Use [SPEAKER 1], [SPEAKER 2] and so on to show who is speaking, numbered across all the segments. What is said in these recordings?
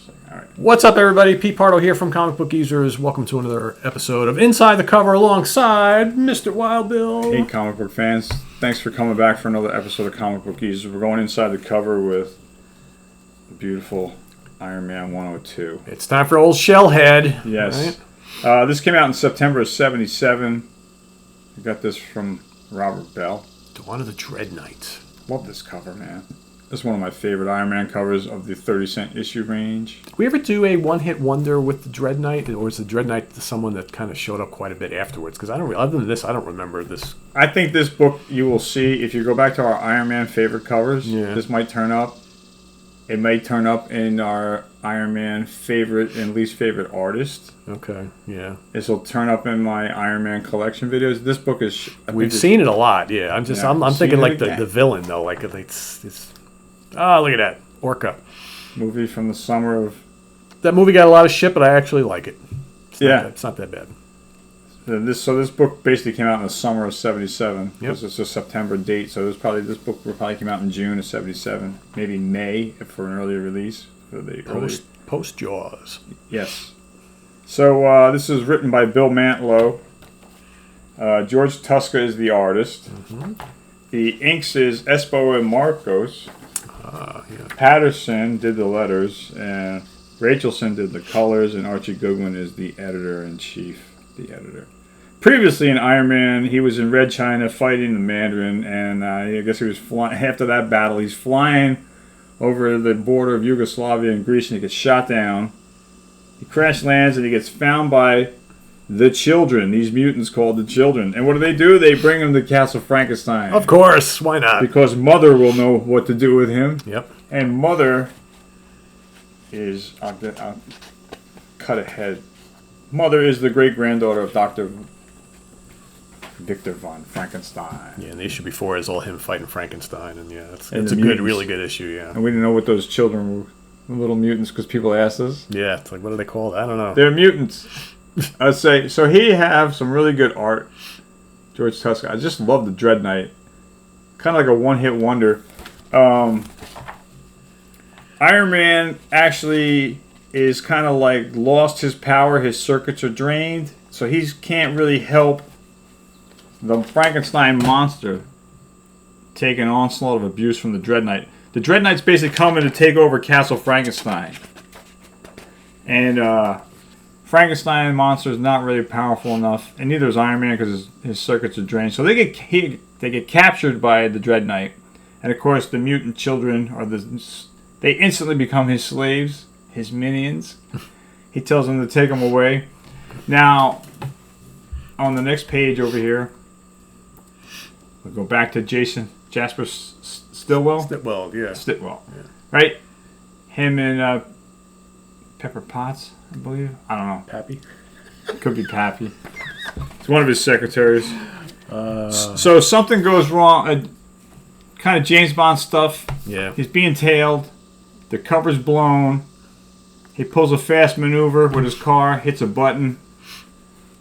[SPEAKER 1] All right.
[SPEAKER 2] What's up, everybody? Pete Pardo here from Comic Book Users. Welcome to another episode of Inside the Cover alongside Mr. Wild Bill.
[SPEAKER 1] Hey, comic book fans. Thanks for coming back for another episode of Comic Book Users. We're going inside the cover with the beautiful Iron Man 102.
[SPEAKER 2] It's time for old Shellhead.
[SPEAKER 1] Yes.
[SPEAKER 2] Right?
[SPEAKER 1] This came out in September of 77. We got this from Robert Bell.
[SPEAKER 2] Dawn of the Dread Knight.
[SPEAKER 1] Love this cover, man. This is one of my favorite Iron Man covers of the 30-cent issue range.
[SPEAKER 2] Did we ever do a one-hit wonder with the Dread Knight, or is the Dread Knight someone that kind of showed up quite a bit afterwards? Because other than this, I don't remember this.
[SPEAKER 1] I think this book you will see, if you go back to our Iron Man favorite covers, this might turn up. It may turn up in our Iron Man favorite and least favorite artist.
[SPEAKER 2] Okay, yeah.
[SPEAKER 1] This will turn up in my Iron Man collection videos. This book is...
[SPEAKER 2] We've seen it a lot, yeah. I'm thinking like the villain, though. Like, it's... Oh, look at that. Orca.
[SPEAKER 1] Movie from the summer of...
[SPEAKER 2] That movie got a lot of shit, but I actually like it. It's not that bad.
[SPEAKER 1] So this book basically came out in the summer of 77.
[SPEAKER 2] Yep.
[SPEAKER 1] This is a September date, so this book probably came out in June of 77. Maybe May for an earlier release. For the
[SPEAKER 2] Post Jaws.
[SPEAKER 1] Yes. So this is written by Bill Mantlo. George Tuska is the artist. Mm-hmm. The inks is Espo and Marcos. Patterson did the letters, and Rachelson did the colors, and Archie Goodwin is the editor-in-chief, the editor. Previously in Iron Man, he was in Red China fighting the Mandarin, and I guess he was flying. After that battle, he's flying over the border of Yugoslavia and Greece, and he gets shot down. He crash lands, and he gets found by the Children, these mutants called the Children. And what do? They bring him to Castle Frankenstein.
[SPEAKER 2] Of course, why not?
[SPEAKER 1] Because Mother will know what to do with him.
[SPEAKER 2] Yep.
[SPEAKER 1] And Mother is... I'll cut ahead. Mother is the great-granddaughter of Dr. Victor von Frankenstein.
[SPEAKER 2] Yeah, and the issue before is all him fighting Frankenstein. And yeah, it's a really good issue, yeah.
[SPEAKER 1] And we didn't know what those children were. Little mutants, because people asked us.
[SPEAKER 2] Yeah, it's like, what are they called? I don't know.
[SPEAKER 1] They're mutants. I'd say, so he have some really good art, George Tuska. I just love the Dread Knight. Kind of like a one-hit wonder. Iron Man actually is kind of like lost his power. His circuits are drained. So he can't really help the Frankenstein monster take an onslaught of abuse from the Dread Knight. The Dread Knight's basically coming to take over Castle Frankenstein. And, Frankenstein monster is not really powerful enough, and neither is Iron Man because his circuits are drained. So they get captured by the Dread Knight, and of course the mutant children they instantly become his slaves, his minions. He tells them to take them away. Now, on the next page over here, we'll go back to Jasper Stillwell.
[SPEAKER 2] Stillwell, yeah.
[SPEAKER 1] Right? Him and Pepper Potts, I believe. I don't know.
[SPEAKER 2] Pappy?
[SPEAKER 1] Could be Pappy. It's one of his secretaries. So something goes wrong. Kind of James Bond stuff.
[SPEAKER 2] Yeah. He's
[SPEAKER 1] being tailed. The cover's blown. He pulls a fast maneuver with his car, hits a button,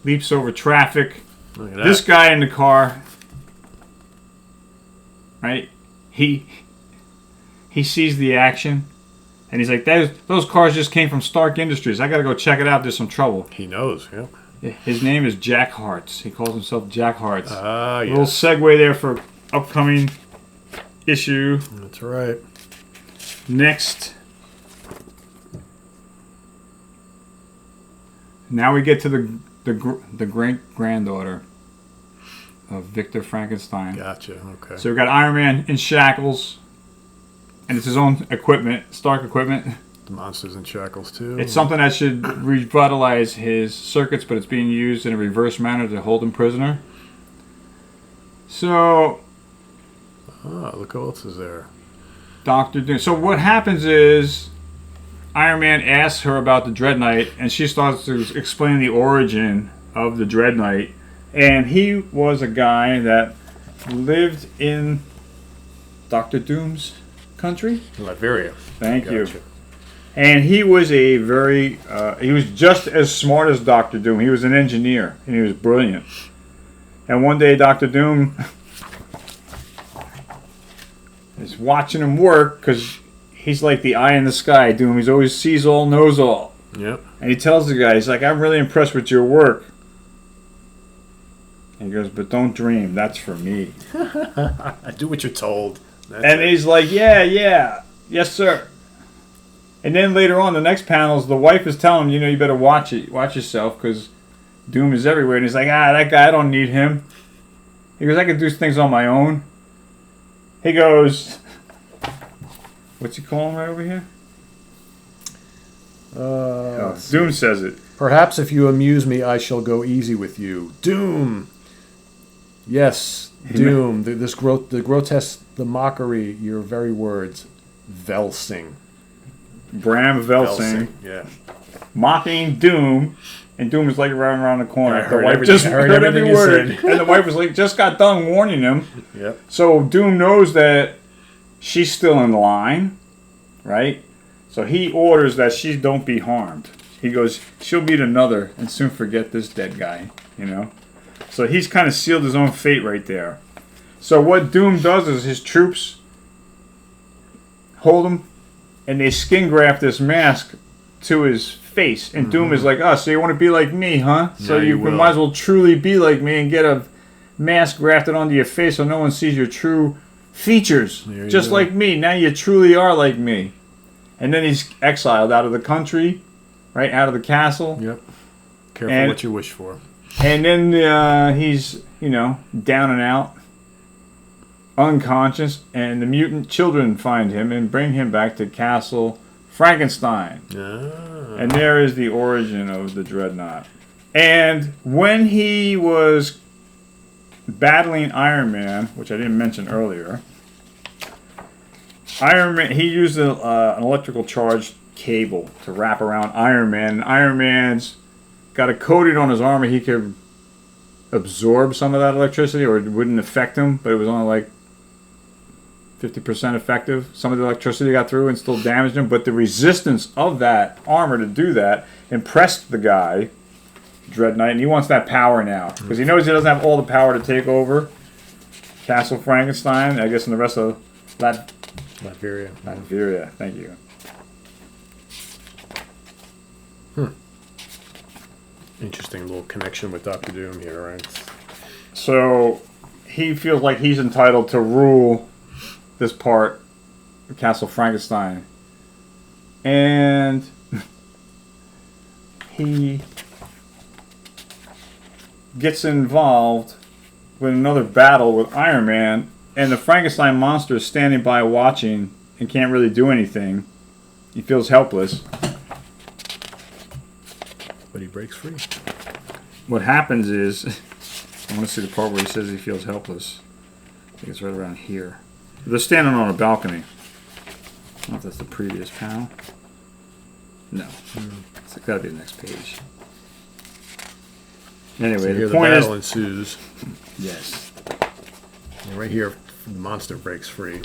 [SPEAKER 1] leaps over traffic.
[SPEAKER 2] Look at that.
[SPEAKER 1] This guy in the car, right? He sees the action. And he's like, those cars just came from Stark Industries. I got to go check it out. There's some trouble.
[SPEAKER 2] He knows, yeah.
[SPEAKER 1] His name is Jack Hartz. He calls himself Jack Hartz.
[SPEAKER 2] Ah,
[SPEAKER 1] yes. A little segue there for upcoming issue.
[SPEAKER 2] That's right.
[SPEAKER 1] Next. Now we get to the great-granddaughter of Victor Frankenstein.
[SPEAKER 2] Gotcha, okay.
[SPEAKER 1] So we've got Iron Man in shackles. And it's his own equipment, Stark equipment.
[SPEAKER 2] The monster's in shackles, too.
[SPEAKER 1] It's something that should revitalize his circuits, but it's being used in a reverse manner to hold him prisoner. So...
[SPEAKER 2] look who else is there.
[SPEAKER 1] Dr. Doom. So what happens is Iron Man asks her about the Dread Knight, and she starts to explain the origin of the Dread Knight. And he was a guy that lived in Dr. Doom's country?
[SPEAKER 2] Liberia.
[SPEAKER 1] Thank you. And he was he was just as smart as Dr. Doom. He was an engineer, and he was brilliant. And one day Dr. Doom is watching him work because he's like the eye in the sky. Doom. He's always sees all, knows all.
[SPEAKER 2] Yep.
[SPEAKER 1] And he tells the guy, he's like, I'm really impressed with your work. And he goes, but don't dream. That's for me.
[SPEAKER 2] I do what you're told.
[SPEAKER 1] He's like, yeah, yes, sir. And then later on, the next panels, the wife is telling him, you better watch yourself, because Doom is everywhere. And he's like, that guy, I don't need him. He goes, I can do things on my own. He goes, what's he calling right over here? Doom says it.
[SPEAKER 2] Perhaps if you amuse me, I shall go easy with you. Doom. Yes, Doom. The grotesque, the mockery, your very words. Velsing.
[SPEAKER 1] Bram Velsing.
[SPEAKER 2] Yeah.
[SPEAKER 1] Mocking Doom. And Doom is like around the corner.
[SPEAKER 2] The wife just heard every word.
[SPEAKER 1] And the wife was like, just got done warning him.
[SPEAKER 2] Yep.
[SPEAKER 1] So Doom knows that she's still in line, right? So he orders that she don't be harmed. He goes, she'll meet another and soon forget this dead guy, So he's kind of sealed his own fate right there. So what Doom does is his troops hold him and they skin graft this mask to his face. And Doom is like, so you want to be like me, huh? So you might as well truly be like me and get a mask grafted onto your face so no one sees your true features. Just like me. Now you truly are like me. And then he's exiled out of the country, right? Out of the castle.
[SPEAKER 2] Yep. Careful what you wish for.
[SPEAKER 1] And then he's, down and out, unconscious, and the mutant children find him and bring him back to Castle Frankenstein. And there is the origin of the Dreadnought. And when he was battling Iron Man, which I didn't mention earlier, Iron Man, he used an electrical charged cable to wrap around Iron Man. And Iron Man's got a coating on his armor. He could absorb some of that electricity, or it wouldn't affect him, but it was only like 50% effective. Some of the electricity got through and still damaged him, but the resistance of that armor to do that impressed the guy, Dread Knight, and he wants that power now, because he knows he doesn't have all the power to take over Castle Frankenstein, I guess, and the rest of Latveria, thank you.
[SPEAKER 2] Interesting little connection with Dr. Doom here, right?
[SPEAKER 1] So he feels like he's entitled to rule this part of Castle Frankenstein. And he gets involved with another battle with Iron Man, and the Frankenstein monster is standing by watching and can't really do anything. He feels helpless.
[SPEAKER 2] But he breaks free.
[SPEAKER 1] What happens is, I want to see the part where he says he feels helpless. I think it's right around here. They're standing on a balcony. I don't know if that's the previous panel. No. It's got to be the next page. Anyway,
[SPEAKER 2] so here
[SPEAKER 1] the point
[SPEAKER 2] battle ensues.
[SPEAKER 1] Yes.
[SPEAKER 2] And right here, the monster breaks free.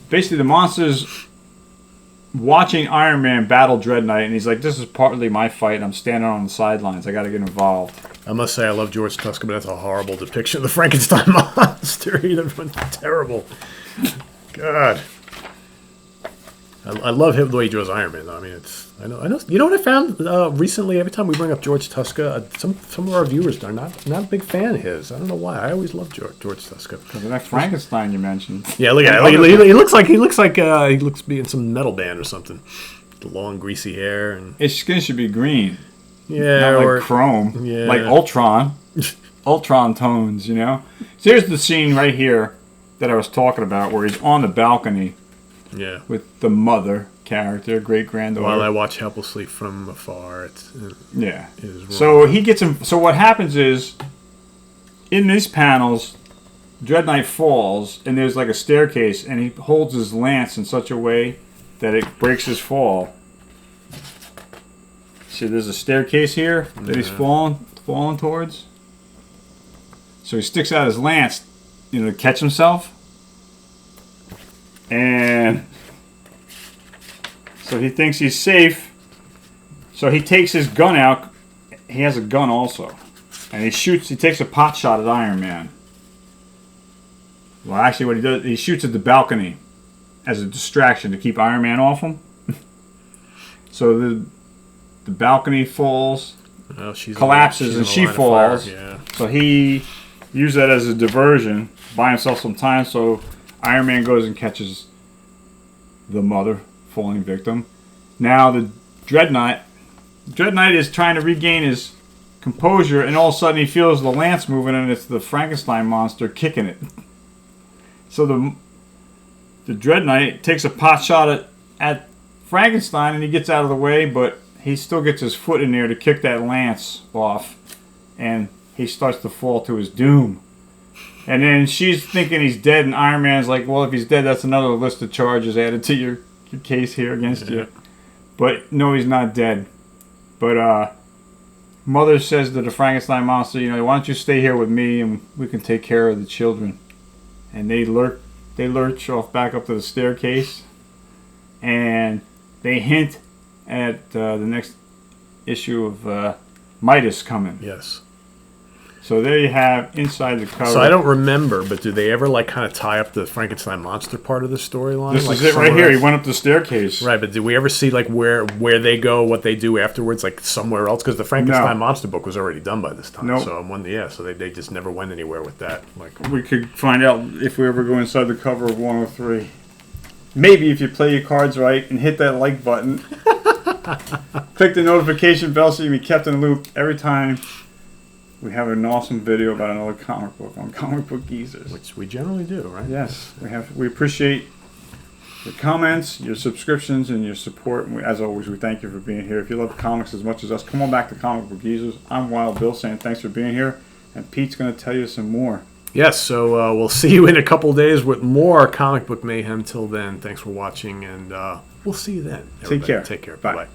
[SPEAKER 1] Basically, the monster's watching Iron Man battle Dread Knight, and he's like, this is partly my fight, and I'm standing on the sidelines. I got to get involved.
[SPEAKER 2] I must say, I love George Tusker, but that's a horrible depiction of the Frankenstein monster. That was terrible. God. I love him the way he draws Iron Man, though. I mean, I know. You know what I found recently? Every time we bring up George Tusker, some of our viewers are not a big fan of his. I don't know why. I always loved George Tusker.
[SPEAKER 1] Because the next Frankenstein you mentioned.
[SPEAKER 2] Yeah, look at it. He looks like he looks to be in some metal band or something. The long, greasy hair and
[SPEAKER 1] his skin should be green.
[SPEAKER 2] Yeah,
[SPEAKER 1] not like chrome.
[SPEAKER 2] Yeah,
[SPEAKER 1] like Ultron. Ultron tones. So here's the scene right here that I was talking about, where he's on the balcony.
[SPEAKER 2] Yeah,
[SPEAKER 1] with the mother character, great granddaughter.
[SPEAKER 2] While I watch helplessly from afar,
[SPEAKER 1] yeah. So he gets him. So what happens is, in these panels, Dread Knight falls, and there's like a staircase, and he holds his lance in such a way that it breaks his fall. See, there's a staircase here that he's falling towards. So he sticks out his lance, to catch himself. And so he thinks he's safe. So he takes his gun out. He has a gun also. And he takes a pot shot at Iron Man. Well, actually what he does, he shoots at the balcony. as a distraction to keep Iron Man off him. So the balcony falls, collapses, and she falls.
[SPEAKER 2] Yeah.
[SPEAKER 1] So he used that as a diversion, buy himself some time. So Iron Man goes and catches the mother falling victim. Now the Dreadnought is trying to regain his composure, and all of a sudden he feels the lance moving, and it's the Frankenstein monster kicking it. So the Dreadnought takes a pot shot at Frankenstein, and he gets out of the way, but he still gets his foot in there to kick that lance off, and he starts to fall to his doom. And then she's thinking he's dead, and Iron Man's like, well, if he's dead, that's another list of charges added to your case here against you. But no, he's not dead. But Mother says to the Frankenstein monster, why don't you stay here with me, and we can take care of the children. And they lurch off back up to the staircase, and they hint at the next issue of Midas coming.
[SPEAKER 2] Yes.
[SPEAKER 1] So there you have inside the cover.
[SPEAKER 2] So I don't remember, but do they ever kind of tie up the Frankenstein monster part of the storyline?
[SPEAKER 1] This is it right here. He went up the staircase.
[SPEAKER 2] Right, but did we ever see where they go, what they do afterwards, somewhere else? Because the Frankenstein monster book was already done by this time.
[SPEAKER 1] Nope.
[SPEAKER 2] So I'm wondering, so they just never went anywhere with that.
[SPEAKER 1] We could find out if we ever go inside the cover of 103. Maybe if you play your cards right and hit that like button. Click the notification bell so you can be kept in the loop every time we have an awesome video about another comic book on Comic Book Geezers.
[SPEAKER 2] Which we generally do, right?
[SPEAKER 1] Yes. We appreciate your comments, your subscriptions, and your support. And as always, we thank you for being here. If you love comics as much as us, come on back to Comic Book Geezers. I'm Wild Bill saying thanks for being here. And Pete's going to tell you some more.
[SPEAKER 2] Yes, so we'll see you in a couple days with more comic book mayhem. Till then, thanks for watching, and we'll see you then.
[SPEAKER 1] Everybody. Take care.
[SPEAKER 2] Take care.
[SPEAKER 1] Bye.
[SPEAKER 2] Bye-bye.